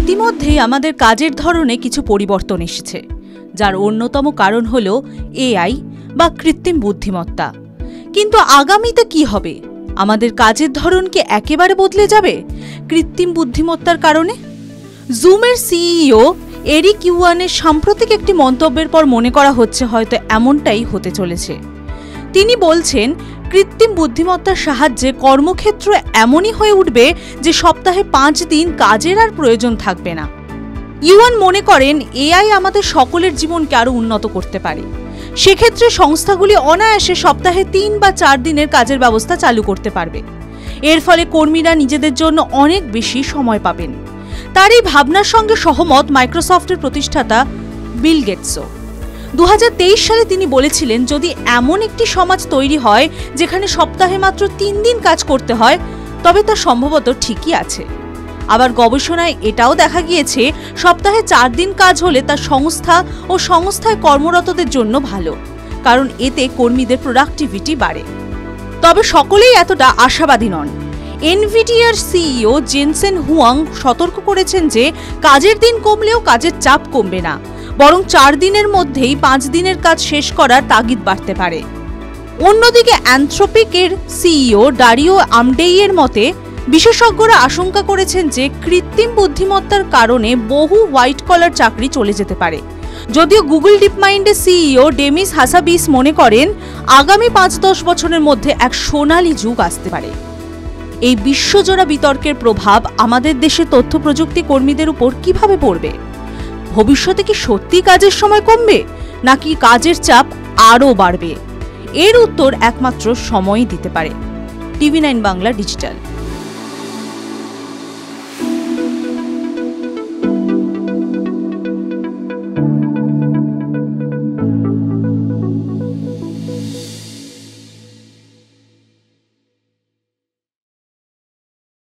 ইতিমধ্যেই আমাদের কাজের ধরনে কিছু পরিবর্তন এসেছে, যার অন্যতম কারণ হল এআই বা কৃত্রিম বুদ্ধিমত্তা। কিন্তু আগামীতে কি হবে? আমাদের কাজের ধরন কি একেবারে বদলে যাবে কৃত্রিম বুদ্ধিমত্তার কারণে? জুমের সিইও এরিক ইউয়ানের সাম্প্রতিক একটি মন্তব্যের পর মনে করা হচ্ছে হয়তো এমনটাই হতে চলেছে। তিনি বলছেন, কৃত্রিম বুদ্ধিমত্তার সাহায্যে কর্মক্ষেত্র এমনই হয়ে উঠবে যে সপ্তাহে 5 দিন কাজের আর প্রয়োজন থাকবে না। ইউয়ান মনে করেন এআই আমাদের সকলের জীবনকে আরো উন্নত করতে পারে। সেক্ষেত্রে সংস্থাগুলি অনায়াসে সপ্তাহে 3 বা 4 দিনের কাজের ব্যবস্থা চালু করতে পারবে। এর ফলে কর্মীরা নিজেদের জন্য অনেক বেশি সময় পাবেন। তার এই ভাবনার সঙ্গে সহমত মাইক্রোসফটের প্রতিষ্ঠাতা বিল গেটসও। 2023 সালে তিনি বলেছিলেন, যদি এমন একটি সমাজ তৈরি হয় যেখানে সপ্তাহে মাত্র 3 দিন কাজ করতে হয়, তবে তা সম্ভবত ঠিকই আছে। আবার গবেষণায় এটাও দেখা গিয়েছে, সপ্তাহে 4 দিন কাজ হলে তা সংস্থা ও সংস্থায় কর্মরতদের জন্য ভালো, কারণ এতে কর্মীদের প্রোডাক্টিভিটি বাড়ে। তবে সকলেই এতটা আশাবাদী নন। এনভিডিয়ার সিইও জেনসেন হুয়াং সতর্ক করেছেন যে কাজের দিন কমলেও কাজের চাপ কমবে না, বরং 4 দিনের মধ্যেই 5 দিনের কাজ শেষ করার তাগিদ বাড়তে পারে। অন্যদিকে অ্যানথ্রোপিকের সিইও ডারিও আমডেইয়ের মতে, বিশেষজ্ঞরা আশঙ্কা করেছেন যে কৃত্রিম বুদ্ধিমত্তার কারণে বহু হোয়াইট কলার চাকরি চলে যেতে পারে। যদিও গুগল ডিপমাইন্ডের সিইও ডেমিস হাসাবিস মনে করেন, আগামী 5-10 বছরের মধ্যে এক সোনালী যুগ আসতে পারে। এই বিশ্বজোড়া বিতর্কের প্রভাব আমাদের দেশে তথ্য প্রযুক্তি কর্মীদের উপর কিভাবে পড়বে? ভবিষ্যতে কি সত্যি কাজের সময় কমবে, নাকি কাজের চাপ আরও বাড়বে? এর উত্তর একমাত্র সময়ই দিতে পারে। TV9 Bangla digital.